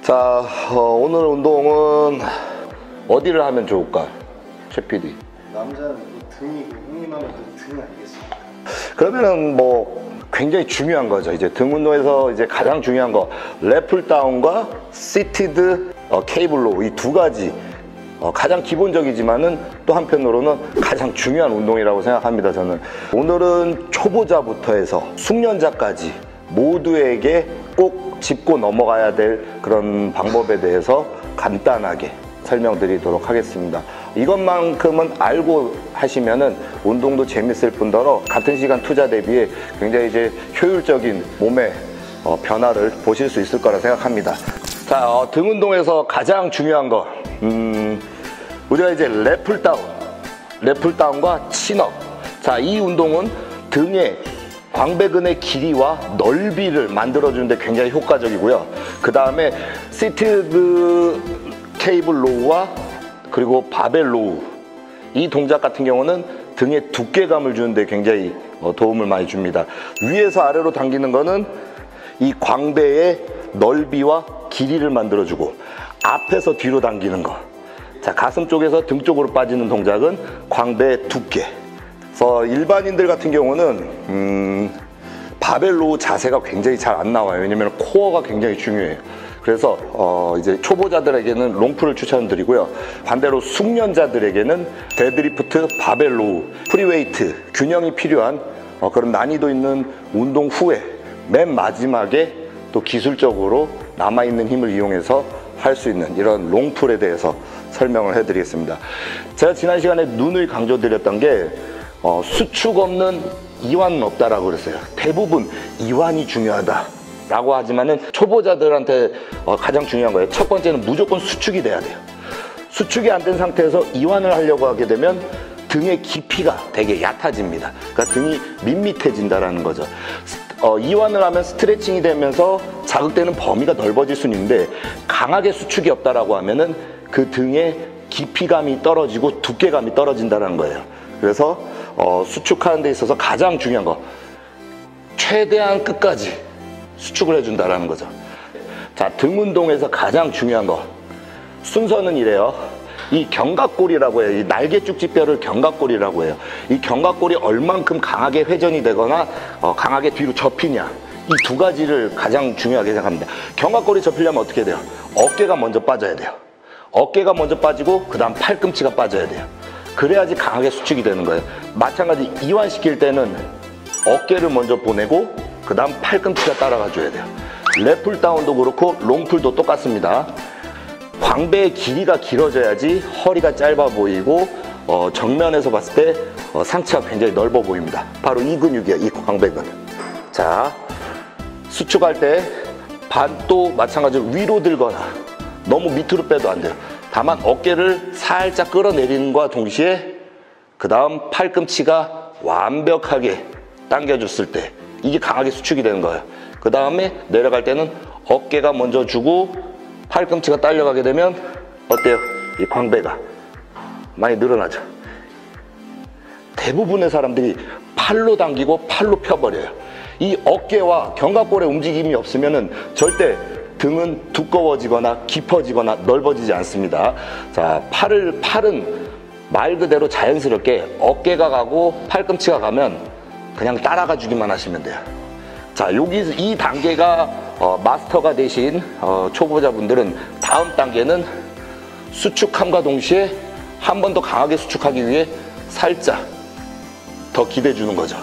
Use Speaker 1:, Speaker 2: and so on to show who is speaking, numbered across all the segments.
Speaker 1: 자, 오늘 운동은 어디를 하면 좋을까? 최 PD.
Speaker 2: 남자는 또 등이고 형님 하면 또 등 아니겠습니까?
Speaker 1: 그러면은 뭐 굉장히 중요한 거죠. 이제 등 운동에서 이제 가장 중요한 거 랩풀 다운과 시티드 케이블 로우, 이 두 가지 가장 기본적이지만은 또 한편으로는 가장 중요한 운동이라고 생각합니다. 저는 오늘은 초보자부터 해서 숙련자까지 모두에게 꼭 짚고 넘어가야 될 그런 방법에 대해서 간단하게 설명드리도록 하겠습니다. 이것만큼은 알고 하시면은 운동도 재밌을 뿐더러 같은 시간 투자 대비에 굉장히 이제 효율적인 몸의 변화를 보실 수 있을 거라 생각합니다. 자, 등 운동에서 가장 중요한 거 우리가 이제 랩풀 다운과 친업. 자, 이 운동은 등의 광배근의 길이와 넓이를 만들어주는데 굉장히 효과적이고요. 그 다음에 시티드 케이블 로우와 그리고 바벨 로우, 이 동작 같은 경우는 등의 두께감을 주는데 굉장히 도움을 많이 줍니다. 위에서 아래로 당기는 거는 이 광배의 넓이와 길이를 만들어주고, 앞에서 뒤로 당기는 거, 자, 가슴 쪽에서 등 쪽으로 빠지는 동작은 광배의 두께. 그래서 일반인들 같은 경우는 바벨 로우 자세가 굉장히 잘 안 나와요. 왜냐면 코어가 굉장히 중요해요. 그래서 이제 초보자들에게는 롱풀을 추천드리고요. 반대로 숙련자들에게는 데드리프트, 바벨 로우, 프리웨이트, 균형이 필요한 그런 난이도 있는 운동 후에 맨 마지막에 또 기술적으로 남아있는 힘을 이용해서 할 수 있는 이런 롱풀에 대해서 설명을 해드리겠습니다. 제가 지난 시간에 누누이 강조드렸던 게 수축 없는 이완은 없다라고 그랬어요. 대부분 이완이 중요하다 라고 하지만은 초보자들한테 가장 중요한 거예요. 첫 번째는 무조건 수축이 돼야 돼요. 수축이 안 된 상태에서 이완을 하려고 하게 되면 등의 깊이가 되게 얕아집니다. 그러니까 등이 밋밋해진다라는 거죠. 이완을 하면 스트레칭이 되면서 자극되는 범위가 넓어질 수는 있는데, 강하게 수축이 없다라고 하면은 그 등의 깊이감이 떨어지고 두께감이 떨어진다는 거예요. 그래서 수축하는 데 있어서 가장 중요한 거, 최대한 끝까지 수축을 해준다라는 거죠. 자, 등 운동에서 가장 중요한 거, 순서는 이래요. 이 견갑골이라고 해요. 이 날개 쭉지뼈를 견갑골이라고 해요. 이 견갑골이 얼만큼 강하게 회전이 되거나 강하게 뒤로 접히냐, 이 두 가지를 가장 중요하게 생각합니다. 견갑골이 접히려면 어떻게 돼요? 어깨가 먼저 빠져야 돼요. 어깨가 먼저 빠지고 그 다음 팔꿈치가 빠져야 돼요. 그래야지 강하게 수축이 되는 거예요. 마찬가지 이완시킬 때는 어깨를 먼저 보내고 그 다음 팔꿈치가 따라가 줘야 돼요. 랩풀 다운도 그렇고 롱풀도 똑같습니다. 광배의 길이가 길어져야지 허리가 짧아 보이고 정면에서 봤을 때 상체가 굉장히 넓어 보입니다. 바로 이 근육이에요, 이 광배근. 자, 수축할 때 반도 마찬가지로 위로 들거나 너무 밑으로 빼도 안 돼요. 다만 어깨를 살짝 끌어내리는 것과 동시에 그 다음 팔꿈치가 완벽하게 당겨줬을 때 이게 강하게 수축이 되는 거예요. 그 다음에 내려갈 때는 어깨가 먼저 주고 팔꿈치가 딸려가게 되면 어때요? 이 광배가 많이 늘어나죠. 대부분의 사람들이 팔로 당기고 팔로 펴버려요. 이 어깨와 견갑골의 움직임이 없으면은 절대 등은 두꺼워지거나 깊어지거나 넓어지지 않습니다. 자, 팔은 말 그대로 자연스럽게 어깨가 가고 팔꿈치가 가면 그냥 따라가 주기만 하시면 돼요. 자, 이 단계가 마스터가 되신 초보자분들은 다음 단계는 수축함과 동시에 한 번 더 강하게 수축하기 위해 살짝 더 기대 주는 거죠.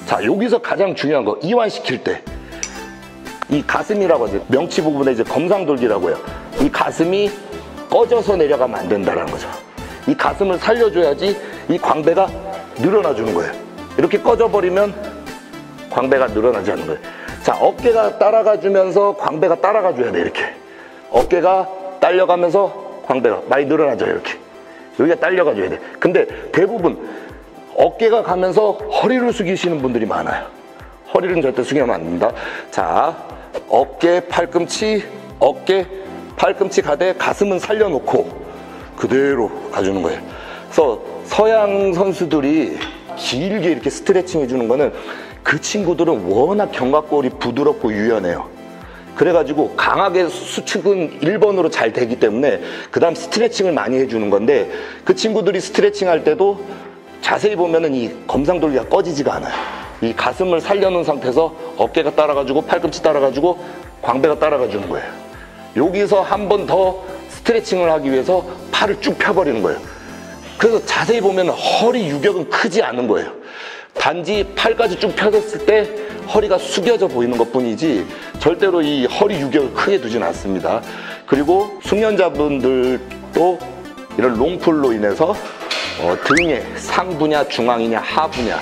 Speaker 1: 자, 여기서 가장 중요한 거, 이완시킬 때 이 가슴이라고 하죠. 명치 부분에 이제 검상돌기라고 해요. 이 가슴이 꺼져서 내려가면 안 된다는 거죠. 이 가슴을 살려줘야지 이 광배가 늘어나 주는 거예요. 이렇게 꺼져버리면 광배가 늘어나지 않는 거예요. 자, 어깨가 따라가 주면서 광배가 따라가 줘야 돼. 이렇게 어깨가 딸려가면서 광배가 많이 늘어나죠. 이렇게 여기가 딸려가 줘야 돼. 근데 대부분 어깨가 가면서 허리를 숙이시는 분들이 많아요. 허리는 절대 숙이면 안 됩니다. 자, 어깨, 팔꿈치, 어깨, 팔꿈치 가되 가슴은 살려놓고 그대로 가주는 거예요. 그래서 서양 선수들이 길게 이렇게 스트레칭 해주는 거는 그 친구들은 워낙 견갑골이 부드럽고 유연해요. 그래가지고 강하게 수축은 1번으로 잘 되기 때문에 그 다음 스트레칭을 많이 해주는 건데, 그 친구들이 스트레칭 할 때도 자세히 보면은 이 검상돌기가 꺼지지가 않아요. 이 가슴을 살려놓은 상태에서 어깨가 따라가지고 팔꿈치 따라가지고 광배가 따라가 주는 거예요. 여기서 한 번 더 스트레칭을 하기 위해서 팔을 쭉 펴버리는 거예요. 그래서 자세히 보면 허리 유격은 크지 않은 거예요. 단지 팔까지 쭉 펴졌을 때 허리가 숙여져 보이는 것 뿐이지 절대로 이 허리 유격을 크게 두진 않습니다. 그리고 숙련자분들도 이런 롱풀로 인해서 등의 상부냐 중앙이냐 하부냐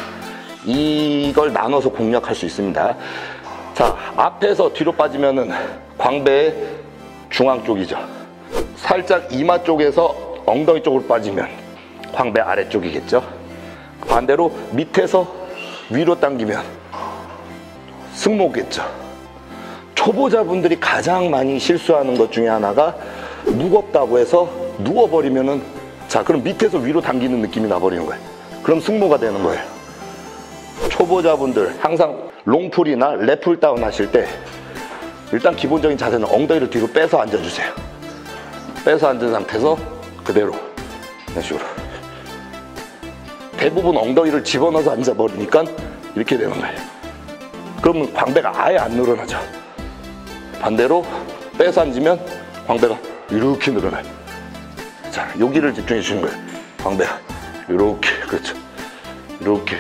Speaker 1: 이걸 나눠서 공략할 수 있습니다. 자, 앞에서 뒤로 빠지면은 광배의 중앙 쪽이죠. 살짝 이마 쪽에서 엉덩이 쪽으로 빠지면 광배 아래쪽이겠죠. 반대로 밑에서 위로 당기면 승모겠죠. 초보자분들이 가장 많이 실수하는 것 중에 하나가 무겁다고 해서 누워버리면은, 자, 그럼 밑에서 위로 당기는 느낌이 나버리는 거예요. 그럼 승모가 되는 거예요. 초보자분들 항상 롱풀이나 랩풀 다운 하실 때 일단 기본적인 자세는 엉덩이를 뒤로 빼서 앉아주세요. 빼서 앉은 상태에서 그대로 이런 식으로. 대부분 엉덩이를 집어넣어서 앉아버리니까 이렇게 되는 거예요. 그러면 광배가 아예 안 늘어나죠. 반대로 빼서 앉으면 광배가 이렇게 늘어나요. 자, 여기를 집중해 주시는 거예요. 광배가 이렇게, 그렇죠. 이렇게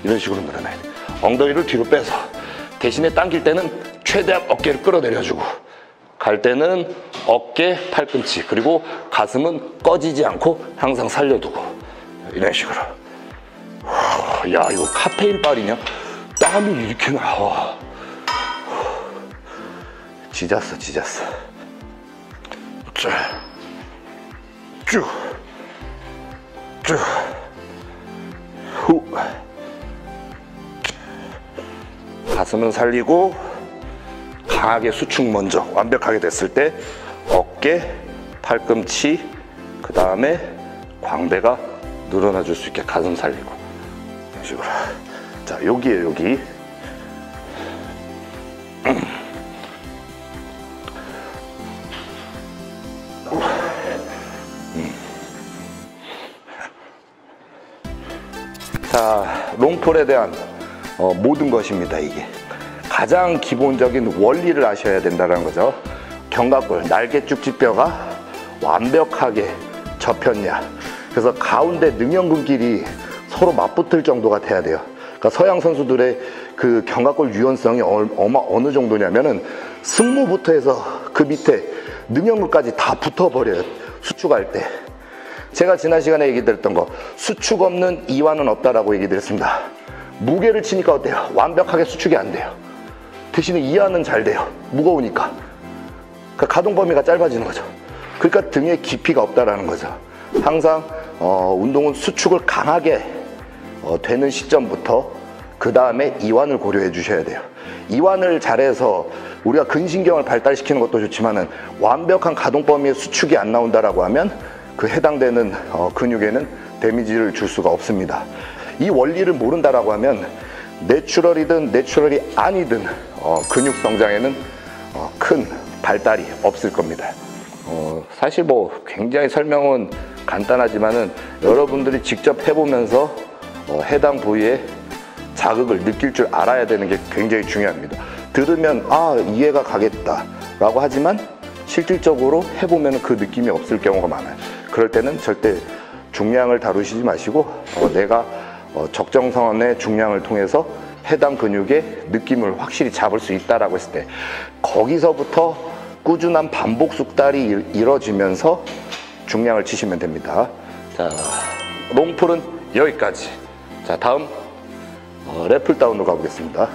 Speaker 1: 이런 식으로 늘어나야 돼요. 엉덩이를 뒤로 빼서, 대신에 당길 때는 최대한 어깨를 끌어내려주고, 갈 때는 어깨, 팔꿈치, 그리고 가슴은 꺼지지 않고 항상 살려두고, 이런 식으로. 야, 이거 카페인 빨이냐? 땀이 이렇게 나와. 지졌어. 쭉, 후. 가슴은 살리고 강하게 수축 먼저 완벽하게 됐을 때 어깨, 팔꿈치, 그 다음에 광배가 늘어나 줄 수 있게 가슴 살리고, 이런 식으로. 자, 여기에요, 여기. 자, 롱폴에 대한 모든 것입니다. 이게 가장 기본적인 원리를 아셔야 된다는 거죠. 견갑골, 날개 쭉지뼈가 완벽하게 접혔냐, 그래서 가운데 능형근끼리 서로 맞붙을 정도가 돼야 돼요. 그러니까 서양 선수들의 그 견갑골 유연성이 어느 정도냐면은 승모부터 해서 그 밑에 능형근까지 다 붙어버려요. 수축할 때. 제가 지난 시간에 얘기 드렸던 거, 수축 없는 이완은 없다라고 얘기 드렸습니다. 무게를 치니까 어때요? 완벽하게 수축이 안 돼요. 대신에 이완은 잘 돼요. 무거우니까. 그러니까 가동 범위가 짧아지는 거죠. 그러니까 등에 깊이가 없다라는 거죠. 항상 운동은 수축을 강하게 되는 시점부터 그 다음에 이완을 고려해 주셔야 돼요. 이완을 잘해서 우리가 근신경을 발달시키는 것도 좋지만은 완벽한 가동 범위의 수축이 안 나온다라고 하면 그 해당되는 근육에는 데미지를 줄 수가 없습니다. 이 원리를 모른다라고 하면 내추럴이든 내추럴이 아니든 근육 성장에는 큰 발달이 없을 겁니다. 사실 뭐 굉장히 설명은 간단하지만은 여러분들이 직접 해보면서 해당 부위에 자극을 느낄 줄 알아야 되는 게 굉장히 중요합니다. 들으면 이해가 가겠다라고 하지만 실질적으로 해보면 그 느낌이 없을 경우가 많아요. 그럴 때는 절대 중량을 다루시지 마시고 내가 적정선의 중량을 통해서 해당 근육의 느낌을 확실히 잡을 수 있다라고 했을 때 거기서부터 꾸준한 반복 숙달이 이루어지면서 중량을 치시면 됩니다. 자, 롱풀은 여기까지. 자, 다음 랩풀 다운으로 가보겠습니다.